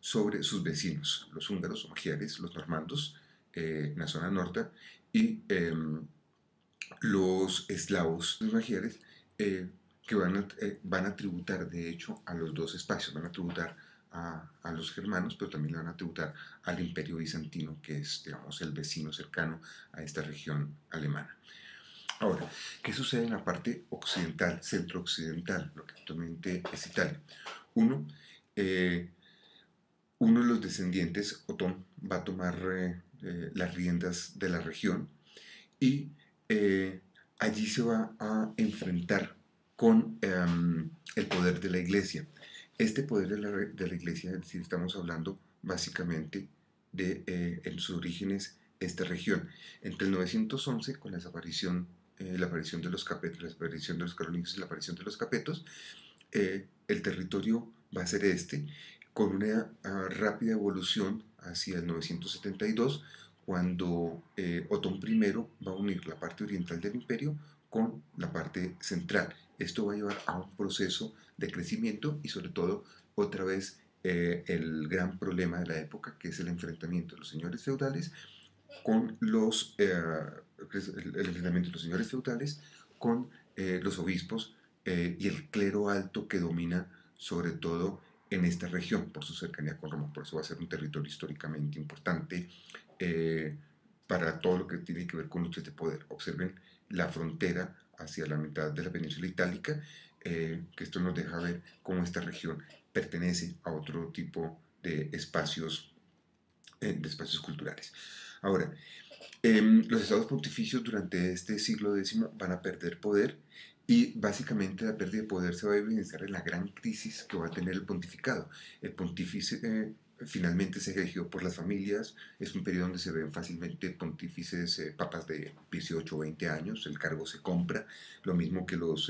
sobre sus vecinos, los húngaros o magiares, los normandos, en la zona norte, y los eslavos, los magiares, que van a tributar, de hecho, a los dos espacios, van a tributar a los germanos, pero también le van a tributar al imperio bizantino, que es, digamos, el vecino cercano a esta región alemana. Ahora, ¿qué sucede en la parte occidental, centro-occidental, lo que actualmente es Italia? Uno, eh, uno de los descendientes, Otón, va a tomar las riendas de la región y allí se va a enfrentar con el poder de la iglesia. Este poder de la iglesia, es decir, estamos hablando básicamente de en sus orígenes esta región. Entre el 911, con la aparición de los capetos, la aparición de los carolingos y la aparición de los capetos, el territorio va a ser este, con una rápida evolución hacia el 972, cuando Otón I va a unir la parte oriental del imperio con la parte central. Esto va a llevar a un proceso de crecimiento y sobre todo, otra vez, el gran problema de la época, que es el enfrentamiento de los señores feudales con el enfrentamiento de los señores feudales con los obispos y el clero alto que domina sobre todo en esta región por su cercanía con Roma. Por eso va a ser un territorio históricamente importante eh, para todo lo que tiene que ver con luchas de poder. Observen la frontera hacia la mitad de la península itálica, que esto nos deja ver cómo esta región pertenece a otro tipo de espacios culturales. Ahora, los estados pontificios durante este siglo X van a perder poder y básicamente la pérdida de poder se va a evidenciar en la gran crisis que va a tener el pontificado. El pontífice finalmente se eligió por las familias, es un periodo donde se ven fácilmente pontífices, papas de 18 o 20 años, el cargo se compra, lo mismo que los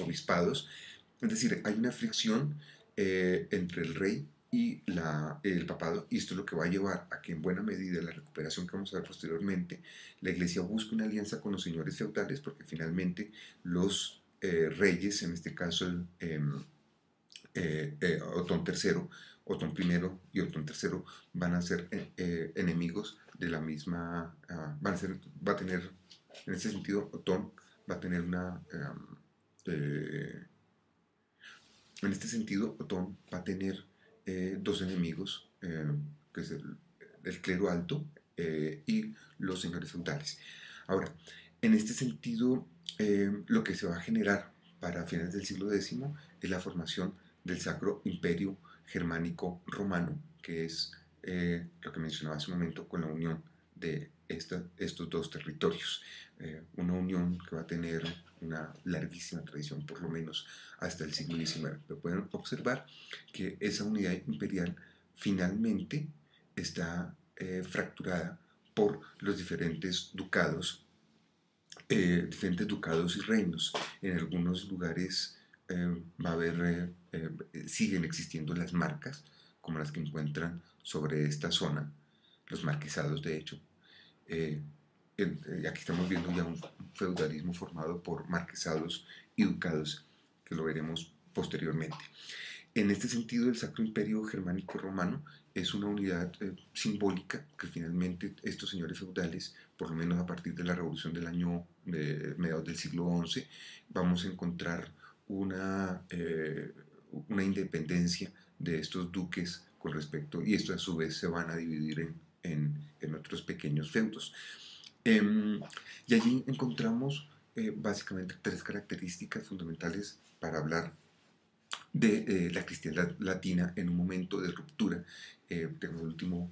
obispados. Es decir, hay una fricción entre el rey y el papado, y esto es lo que va a llevar a que en buena medida la recuperación que vamos a ver posteriormente, la iglesia busque una alianza con los señores feudales, porque finalmente los reyes, en este caso Otón III, Otón I y Otón III, van a ser enemigos de la misma, va a tener, en ese sentido, Otón va a tener en este sentido, Otón va a tener dos enemigos, que es el clero alto y los señores feudales. Ahora, en este sentido, lo que se va a generar para finales del siglo X es la formación del Sacro Imperio Germánico Romano, que es lo que mencionaba hace un momento con la unión de estos dos territorios. Una unión que va a tener una larguísima tradición, por lo menos hasta el siglo XIX. Pero pueden observar que esa unidad imperial finalmente está fracturada por los diferentes ducados y reinos. En algunos lugares va a haber, siguen existiendo las marcas, como las que encuentran sobre esta zona, los marquesados de hecho. Eh, Aquí estamos viendo ya un feudalismo formado por marquesados y ducados, que lo veremos posteriormente. En este sentido, el Sacro Imperio Germánico Romano es una unidad simbólica que finalmente estos señores feudales, por lo menos a partir de la revolución del año de mediados del siglo XI, vamos a encontrar una independencia de estos duques con respecto, y esto a su vez se van a dividir en otros pequeños feudos. Y allí encontramos básicamente tres características fundamentales para hablar de la cristiandad latina en un momento de ruptura del último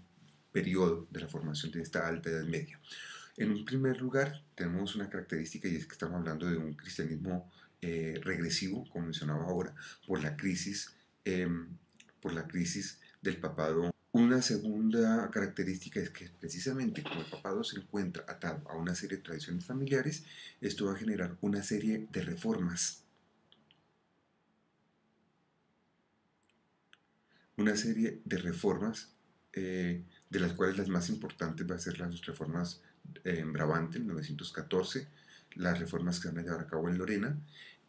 periodo de la formación de esta alta edad media. En un primer lugar, tenemos una característica y es que estamos hablando de un cristianismo regresivo, como mencionaba ahora, eh, por la crisis del papado. Una segunda característica es que precisamente como el papado se encuentra atado a una serie de tradiciones familiares, esto va a generar una serie de reformas. Una serie de reformas, de las cuales las más importantes van a ser las reformas en Brabante en 914, las reformas que se van a llevar a cabo en Lorena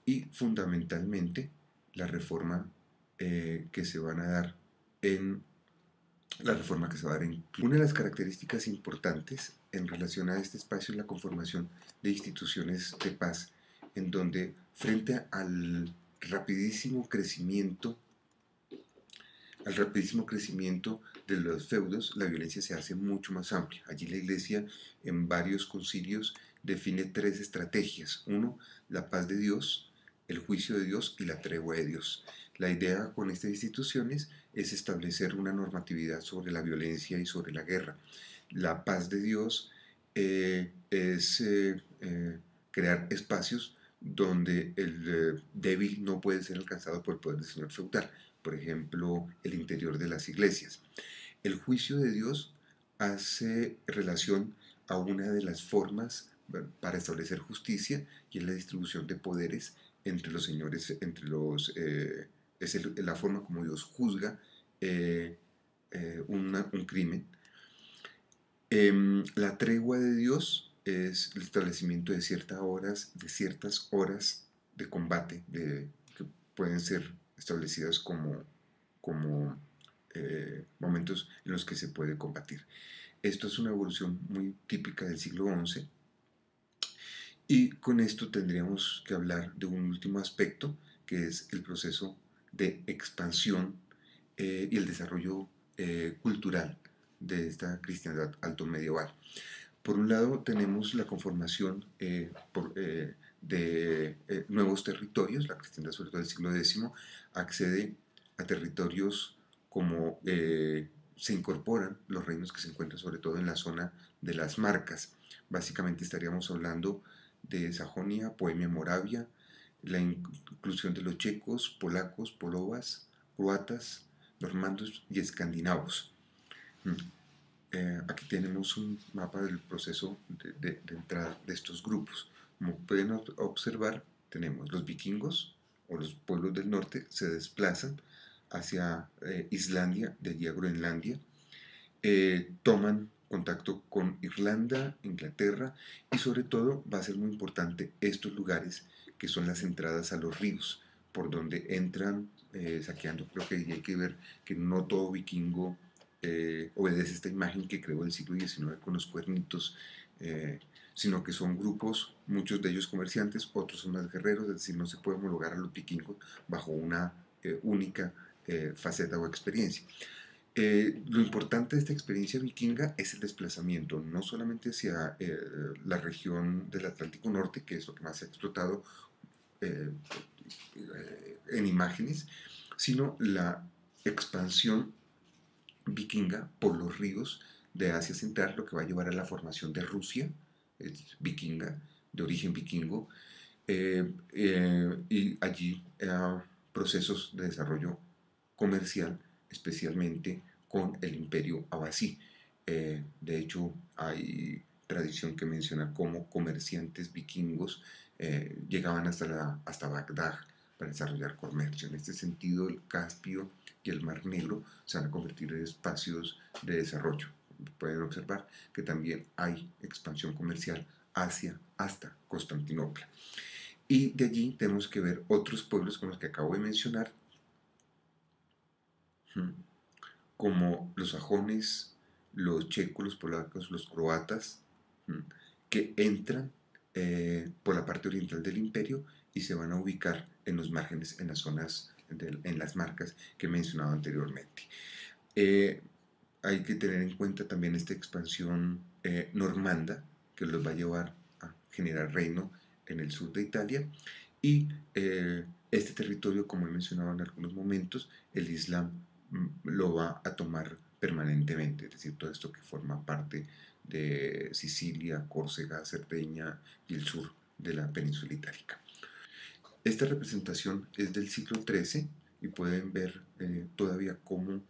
y fundamentalmente la reforma que se van a dar en la reforma que se va a dar en... Una de las características importantes en relación a este espacio es la conformación de instituciones de paz, en donde frente al rapidísimo crecimiento de los feudos, la violencia se hace mucho más amplia. Allí la Iglesia, en varios concilios, define tres estrategias. Uno, la paz de Dios, el juicio de Dios y la tregua de Dios. La idea con estas instituciones es establecer una normatividad sobre la violencia y sobre la guerra. La paz de Dios es crear espacios donde el débil no puede ser alcanzado por el poder del señor feudal, por ejemplo, el interior de las iglesias. El juicio de Dios hace relación a una de las formas para establecer justicia, y es la distribución de poderes entre los señores, es la forma como Dios juzga un crimen. La tregua de Dios es el establecimiento de ciertas horas de combate que pueden ser establecidas como momentos en los que se puede combatir. Esto es una evolución muy típica del siglo XI, y con esto tendríamos que hablar de un último aspecto, que es el proceso de expansión y el desarrollo cultural de esta cristiandad alto medieval. Por un lado tenemos la conformación de nuevos territorios. La cristiandad, sobre todo del siglo X, accede a territorios como se incorporan los reinos que se encuentran sobre todo en la zona de las Marcas. Básicamente estaríamos hablando de Sajonia, Bohemia, Moravia, la inclusión de los checos, polacos, polovas, croatas, normandos y escandinavos. Aquí tenemos un mapa del proceso de entrada de estos grupos. Como pueden observar, tenemos los vikingos o los pueblos del norte se desplazan hacia Islandia, de allí a Groenlandia, toman contacto con Irlanda, Inglaterra, y sobre todo va a ser muy importante estos lugares que son las entradas a los ríos, por donde entran saqueando. Creo que hay que ver que no todo vikingo obedece esta imagen que creó el siglo XIX con los cuernitos, sino que son grupos, muchos de ellos comerciantes, otros son más guerreros, es decir, no se puede homologar a los vikingos bajo una única faceta o experiencia. Lo importante de esta experiencia vikinga es el desplazamiento, no solamente hacia la región del Atlántico Norte, que es lo que más se ha explotado eh, en imágenes, sino la expansión vikinga por los ríos de Asia Central, lo que va a llevar a la formación de Rusia, es vikinga, de origen vikingo, y allí procesos de desarrollo comercial, especialmente con el imperio abasí. De hecho, hay tradición que menciona cómo comerciantes vikingos llegaban hasta Bagdad para desarrollar comercio. En este sentido, el Caspio y el Mar Negro se van a convertir en espacios de desarrollo. Pueden observar que también hay expansión comercial hasta Constantinopla. Y de allí tenemos que ver otros pueblos con los que acabo de mencionar, como los sajones, los checos, los polacos, los croatas, que entran por la parte oriental del imperio y se van a ubicar en los márgenes, en las zonas, en las marcas que he mencionado anteriormente. Hay que tener en cuenta también esta expansión normanda, que los va a llevar a generar reino en el sur de Italia, y este territorio, como he mencionado en algunos momentos, el Islam lo va a tomar permanentemente, es decir, todo esto que forma parte de Sicilia, Córcega, Cerdeña y el sur de la península itálica. Esta representación es del siglo XIII y pueden ver todavía cómo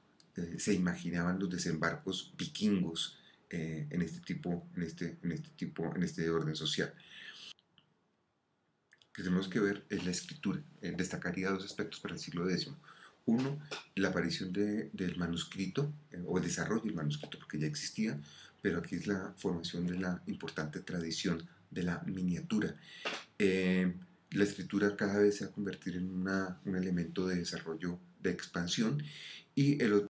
se imaginaban los desembarcos vikingos en este orden social. Lo que tenemos que ver es la escritura. Destacaría dos aspectos para el siglo X. Uno, la aparición del manuscrito, o el desarrollo del manuscrito, porque ya existía, pero aquí es la formación de la importante tradición de la miniatura. La escritura cada vez se va a convertir en un elemento de desarrollo, de expansión, y el otro